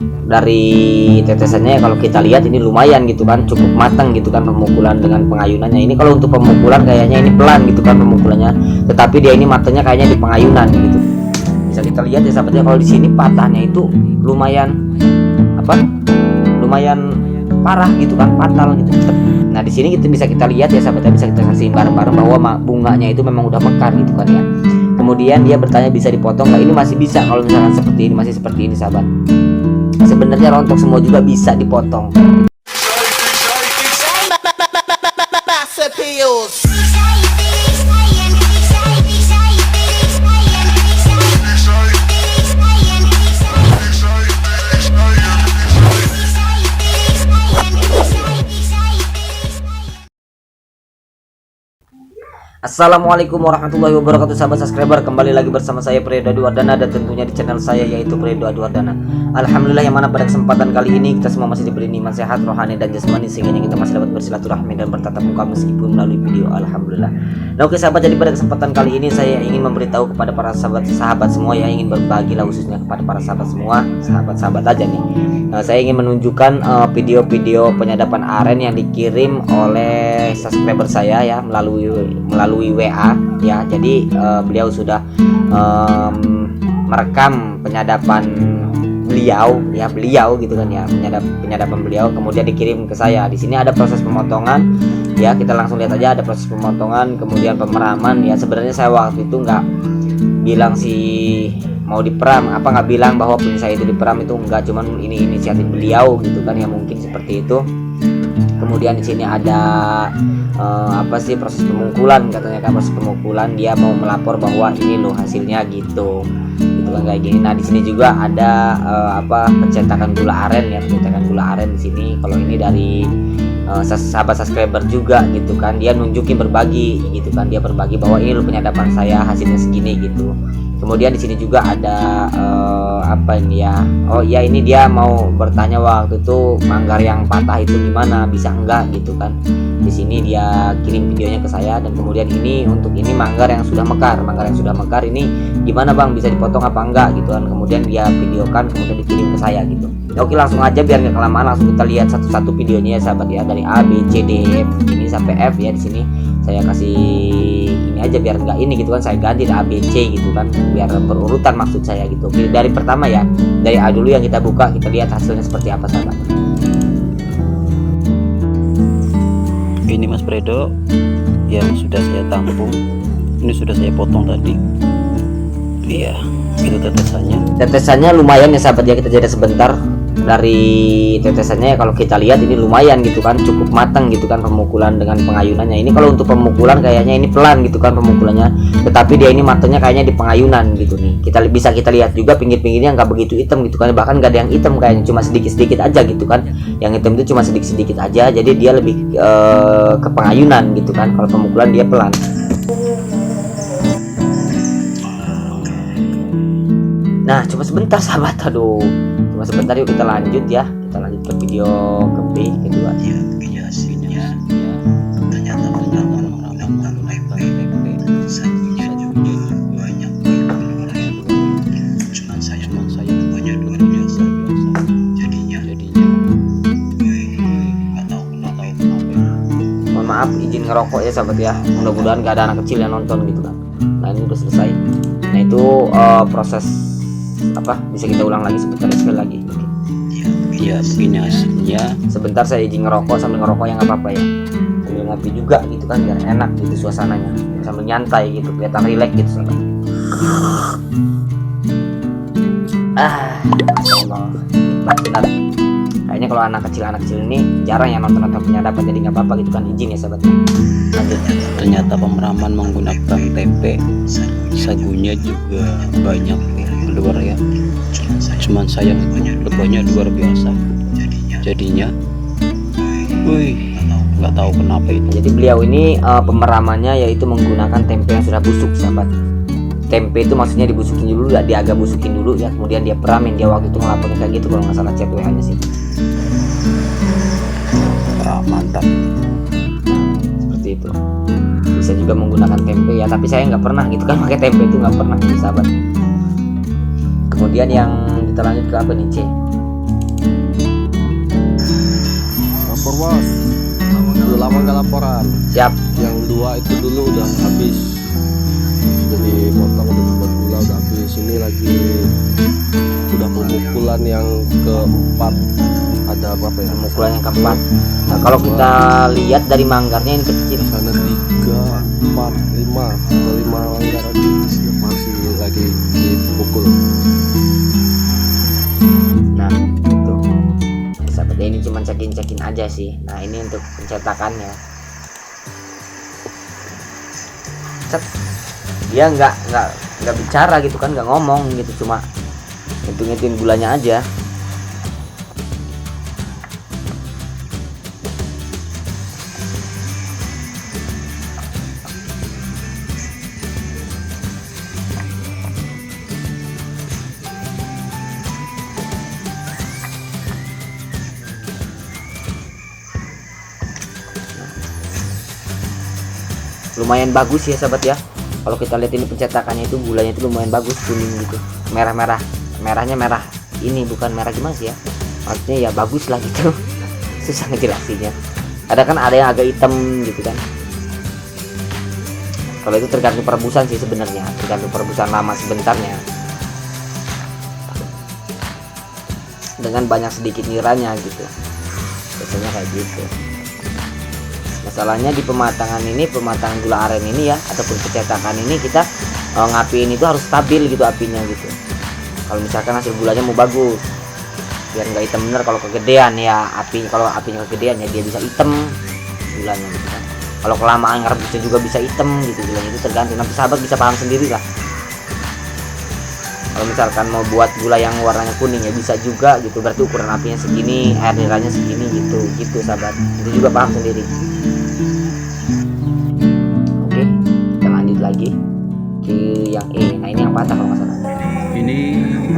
Dari tetesannya kalau kita lihat ini lumayan gitu kan, cukup matang gitu kan pemukulan dengan pengayunannya. Ini kalau untuk pemukulan kayaknya ini pelan gitu kan pemukulannya, tetapi dia ini matanya kayaknya di pengayunan gitu. Bisa kita lihat ya sahabatnya, kalau di sini patahnya itu lumayan lumayan parah gitu kan, fatal gitu. Nah di sini kita bisa lihat ya sahabatnya, bisa kita saksikan bareng-bareng bahwa bunganya itu memang udah mekar gitu kan ya. Kemudian dia bertanya bisa dipotong nggak? Ini masih bisa kalau misalkan seperti ini, masih seperti ini sahabat. Sebenarnya rontok semua juga bisa dipotong. Assalamualaikum warahmatullahi wabarakatuh, sahabat subscriber. Kembali lagi bersama saya Predo Adwardana, dan tentunya di channel saya yaitu Predo Adwardana. Alhamdulillah, yang mana pada kesempatan kali ini kita semua masih diberi nikmat sehat rohani dan jasmani, sehingga kita masih dapat bersilaturahmi dan bertatap muka meskipun melalui video. Alhamdulillah. Nah oke sahabat, jadi pada kesempatan kali ini saya ingin memberitahu kepada para sahabat semua yang ingin berbagi lah, khususnya kepada para sahabat semua, sahabat aja nih. Saya ingin menunjukkan video-video penyadapan aren yang dikirim oleh subscriber saya ya, melalui WA ya. Jadi beliau sudah merekam penyadapan beliau gitu kan ya, penyadapan beliau, kemudian dikirim ke saya. Di sini ada proses pemotongan ya, kita langsung lihat aja. Ada proses pemotongan, kemudian pemeraman ya. Sebenarnya saya waktu itu nggak bilang sih mau diperam, nggak bilang bahwa punya saya itu diperam, itu enggak, cuman ini inisiatif beliau gitu kan ya, mungkin seperti itu. Kemudian di sini ada proses pemukulan, katanya kan proses pemukulan, dia mau melapor bahwa ini loh hasilnya gitu kan kayak gini. Nah di sini juga ada pencetakan gula aren ya, pencetakan gula aren di sini. Kalau ini dari sahabat subscriber juga gitu kan, dia nunjukin berbagi gitu kan, dia berbagi bahwa ini loh penyadapan saya hasilnya segini gitu. Kemudian di sini juga ada ini ya. Oh iya, ini dia mau bertanya waktu itu manggar yang patah itu gimana, bisa enggak gitu kan. Di sini dia kirim videonya ke saya, dan kemudian ini untuk ini manggar yang sudah mekar ini gimana bang, bisa dipotong apa enggak gitu kan. Kemudian dia videokan, kemudian dikirim ke saya gitu. Oke, langsung aja biar nggak kelamaan, langsung kita lihat satu-satu videonya ya sahabat ya, dari A B C D F ini sampai F ya. Di sini saya kasih ini aja biar nggak ini gitu kan, saya ganti A B C gitu kan, biar berurutan maksud saya gitu. Oke, dari pertama ya, dari A dulu yang kita buka, kita lihat hasilnya seperti apa sahabat. Ini Mas Predo yang sudah saya tampung, ini sudah saya potong tadi. Iya, itu tetesannya lumayan ya sahabat ya. Kita jeda sebentar. Dari tetesannya kalau kita lihat ini lumayan gitu kan, cukup matang gitu kan pemukulan dengan pengayunannya. Ini kalau untuk pemukulan kayaknya ini pelan gitu kan pemukulannya, tetapi dia ini matanya kayaknya di pengayunan gitu nih. Kita lihat juga pinggir-pinggirnya nggak begitu hitam gitu kan, bahkan nggak ada yang hitam, kayaknya cuma sedikit-sedikit aja gitu kan. Yang hitam itu cuma sedikit-sedikit aja, jadi dia lebih ke pengayunan gitu kan. Kalau pemukulan dia pelan. Nah cuma sebentar sahabat, aduh cuma sebentar, yuk kita lanjut ya, kita lanjut ke video kedua ya. Hasilnya ternyata sagunya banyak, cuman saya banyak luar biasa, jadinya nggak tahu kenapa. Mohon maaf, izin ngerokok ya sahabat ya, mudah-mudahan gak ada anak kecil yang nonton gitu kan. Nah ini udah selesai. Nah itu proses bisa kita ulang lagi sebentar, sekali lagi. Iya, ini hasilnya. Sebentar saya izin ngerokok, sambil ngerokok yang nggak apa-apa ya, sambil ngopi juga gitu kan, biar enak gitu suasananya, sambil nyantai gitu, kelihatan rileks gitu sahabat. Benar. Kayaknya kalau anak kecil ini jarang yang nonton penyadapan, jadi nggak apa-apa gitu kan, izin ya sahabat. Lanjut. Ternyata pemeraman menggunakan tempe, sagunya juga banyak keluar ya, cuman sayang itu lebahnya luar biasa, jadinya nggak tahu kenapa itu. Jadi beliau ini pemeramannya yaitu menggunakan tempe yang sudah busuk sahabat. Tempe itu maksudnya dibusukin dulu, dia agak busukin dulu ya, kemudian dia peramin. Dia waktu itu ngelaporin kayak gitu kalau nggak salah, chat WA nya sih. Mantap, seperti itu. Bisa juga menggunakan tempe ya, tapi saya nggak pernah gitu kan pakai tempe, itu nggak pernah sahabat. Kemudian yang kita lanjut ke apa nih, C. laporan. Siap. Yang 2 itu dulu udah habis, jadi potong udah buat gula udah habis. Ini lagi udah pemukulan yang keempat. Ada berapa ya? Pemukulan yang keempat. Nah, kalau kita lihat dari manggarnya yang kecil, Sana 3, 4, 5, ada 5 manggar lagi masih lagi dipukul. nah itu sahabatnya, ini cuma cekin aja sih. Nah ini untuk pencetakannya. Set. Dia nggak bicara gitu kan, nggak ngomong gitu, cuma ngitung gulanya aja. Lumayan bagus ya sahabat ya. Kalau kita lihat ini pencetakannya itu, gulanya itu lumayan bagus, kuning gitu, merahnya merah ini, bukan merah gimana sih ya, maksudnya ya bagus lah gitu. Susah ngejelasinnya. Ada yang agak hitam gitu kan. Kalau itu tergantung perebusan sih sebenarnya, tergantung perebusan lama sebentarnya. Dengan banyak sedikit niranya gitu, biasanya kayak gitu. Masalahnya di pematangan gula aren ini ya, ataupun pencetakan ini, kita ngapiin itu harus stabil gitu apinya gitu. Kalau misalkan hasil gulanya mau bagus, biar nggak hitam bener. Kalau kegedean ya kalau apinya kegedean ya dia bisa hitam gulanya gitu kan. Kalau kelamaan ngerebusnya juga bisa hitam gitu gulanya, itu tergantung. Nanti sahabat bisa paham sendiri lah. Kalau misalkan mau buat gula yang warnanya kuning ya bisa juga gitu, berarti ukuran apinya segini, air niranya segini gitu sahabat. Itu juga paham sendiri. Oke, kita lanjut lagi ke yang E. Nah ini yang patah kalau nggak salah. Ini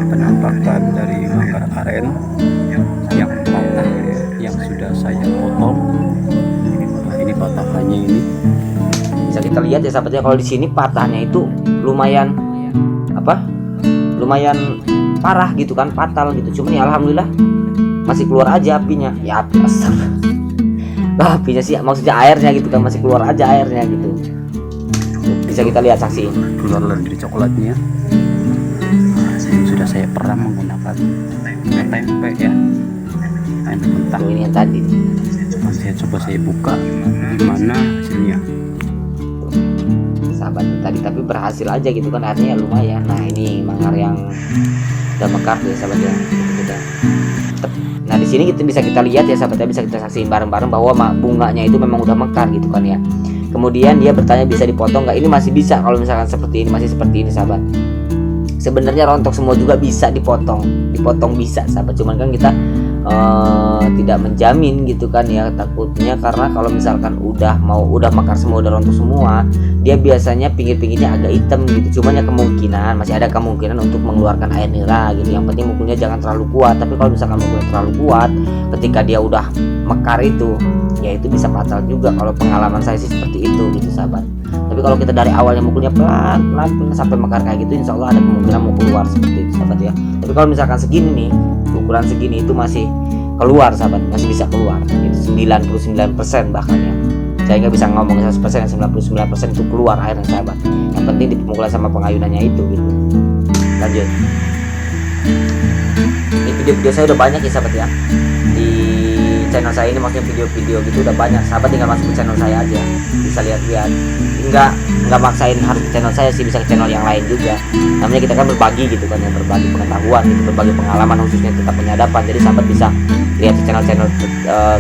penampakan dari manggar aren yang patah, yang sudah saya potong. Nah, ini patahannya ini. Bisa kita lihat ya sahabatnya, kalau di sini patahnya itu lumayan parah gitu kan, fatal gitu. Cuman ya alhamdulillah masih keluar aja apinya. Ya api asap. Lah apinya sih, maksudnya airnya gitu kan, masih keluar aja airnya gitu. Bisa kita lihat, saksiin. Keluar dari coklatnya. Ini sudah saya perah menggunakan tempe ya, tempe mentah. Tuh, ini yang tadi. Saya coba saya buka gimana hasilnya. Sahabat tadi, tapi berhasil aja gitu kan, airnya lumayan. Nah ini manggar yang udah mekar ya sahabat ya. Nah di sini bisa kita lihat ya sahabatnya, bisa kita saksiin bareng-bareng bahwa bunganya itu memang udah mekar gitu kan ya. Kemudian dia bertanya bisa dipotong nggak? Ini masih bisa kalau misalkan seperti ini, masih seperti ini sahabat. Sebenarnya rontok semua juga bisa dipotong bisa sahabat. Cuman kan kita tidak menjamin gitu kan ya, takutnya karena kalau misalkan udah mekar semua, udah rontok semua, dia biasanya pinggir-pinggirnya agak hitam gitu. Cuman ya masih ada kemungkinan untuk mengeluarkan air nira gitu. Yang penting mukulnya jangan terlalu kuat. Tapi kalau misalkan mukulnya terlalu kuat, ketika dia udah mekar itu ya itu bisa fatal juga. Kalau pengalaman saya sih seperti itu gitu sahabat. Tapi kalau kita dari awalnya mukulnya pelan sampai mekar kayak gitu, insya Allah ada kemungkinan mau keluar seperti itu sahabat ya. Tapi kalau misalkan segini nih, ukuran segini itu masih keluar sahabat, masih bisa keluar itu 99% bahkan ya. Saya nggak bisa ngomong 100%, 99% itu keluar airnya sahabat. Yang penting di pemukulan sama pengayunannya itu gitu. Lanjut. Ini video-video saya udah banyak ya sahabat ya. Di channel saya ini, maksudnya video-video gitu udah banyak. Sahabat tinggal masuk ke channel saya aja, bisa lihat-lihat. Nggak maksain harus ke channel saya sih, bisa ke channel yang lain juga. Namanya kita kan berbagi gitu kan ya, berbagi pengetahuan gitu, berbagi pengalaman khususnya tentang penyadapan. Jadi sahabat bisa lihat di channel-channel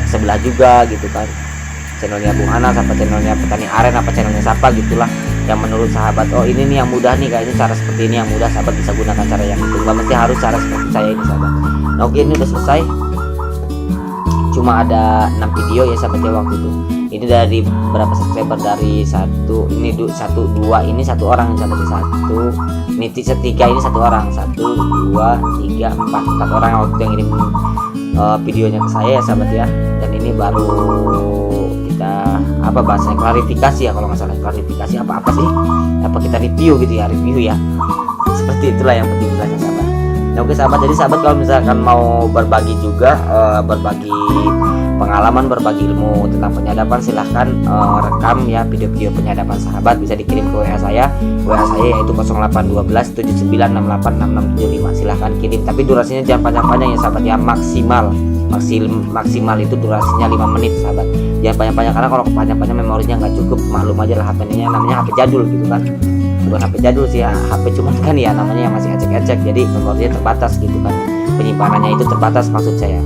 sebelah juga gitu kan. Channelnya Bung Anas, apa channelnya Petani Aren, apa channelnya siapa gitulah, yang menurut sahabat oh ini nih yang mudah nih, kayaknya cara seperti ini yang mudah, sahabat bisa gunakan cara yang itu. Nggak mesti harus cara seperti saya ini sahabat. Nah oke, ini udah selesai. Cuma ada 6 video ya sahabat ya waktu itu. Ini dari berapa subscriber, dari satu ini satu dua ini satu orang sahabat, satu ini tiga ini satu orang, 1 2 3 4 orang waktu yang ngirim videonya ke saya ya sahabat ya. Dan ini baru kita bahasanya klarifikasi ya kalau nggak salah, klarifikasi apa sih, kita review gitu ya, seperti itulah yang penting belajar sahabat. Nah oke sahabat, jadi sahabat kalau misalkan mau berbagi juga berbagi pengalaman berbagi ilmu tentang penyadapan, silahkan rekam ya video-video penyadapan sahabat, bisa dikirim ke WA saya yaitu 0812 79686675. silahkan kirim, tapi durasinya jangan panjang-panjang ya sahabat ya, maksimal itu durasinya 5 menit sahabat, jangan panjang-panjang, karena kalau panjang-panjang memorinya nggak cukup. Maklum aja lah HP-nya namanya HP jadul gitu kan, bukan HP jadul sih ya, HP cuman kan ya namanya yang masih ecek-ecek, jadi memorinya terbatas gitu kan, penyimpanannya itu terbatas maksud saya.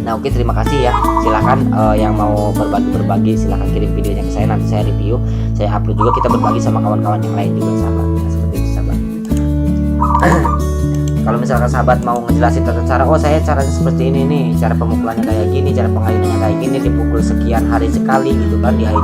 Nah oke, terima kasih ya, silahkan yang mau berbagi silahkan kirim videonya ke saya, nanti saya review, saya upload juga, kita berbagi sama kawan-kawan yang lain juga sahabat. Nah, seperti itu sahabat. Kalau misalkan sahabat mau ngejelasin tata cara, oh saya caranya seperti ini nih, cara pemukulannya kayak gini, cara pengayunannya kayak gini, dipukul sekian hari sekali gitu kan, diayun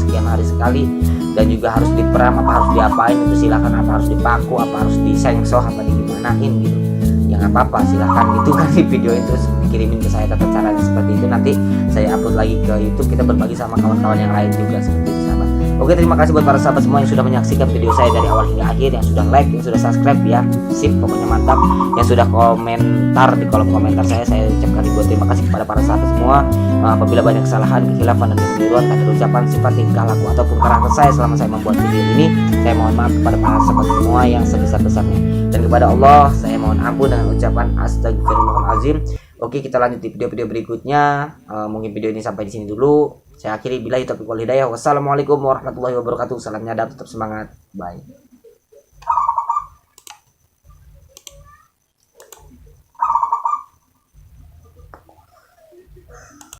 sekian hari sekali, dan juga harus diperam, apa harus diapain itu silahkan, apa harus dipaku, apa harus disengsoh, apa digimanain gitu ya, nggak apa-apa, silahkan gitu kan di video itu kirimin ke saya tata caranya seperti itu, nanti saya upload lagi ke YouTube, kita berbagi sama kawan-kawan yang lain juga seperti itu sahabat. Oke, terima kasih buat para sahabat semua yang sudah menyaksikan video saya dari awal hingga akhir, yang sudah like, yang sudah subscribe ya, sip pokoknya mantap, yang sudah komentar di kolom komentar saya ucapkan ribuan terima kasih kepada para sahabat semua. Apabila banyak kesalahan, kekhilafan dan kekeliruan, tak ada ucapan, sifat, tingkah laku ataupun karakter saya selama saya membuat video ini, saya mohon maaf kepada para sahabat semua yang sebesar-besarnya, dan kepada Allah saya mohon ampun dengan ucapan astagfirullahaladzim. Oke, kita lanjut di video-video berikutnya. Mungkin video ini sampai di sini dulu. Saya akhiri, billahi taufiq wal hidayah. Wassalamualaikum warahmatullahi wabarakatuh. Salam nyadap, tetap semangat. Bye.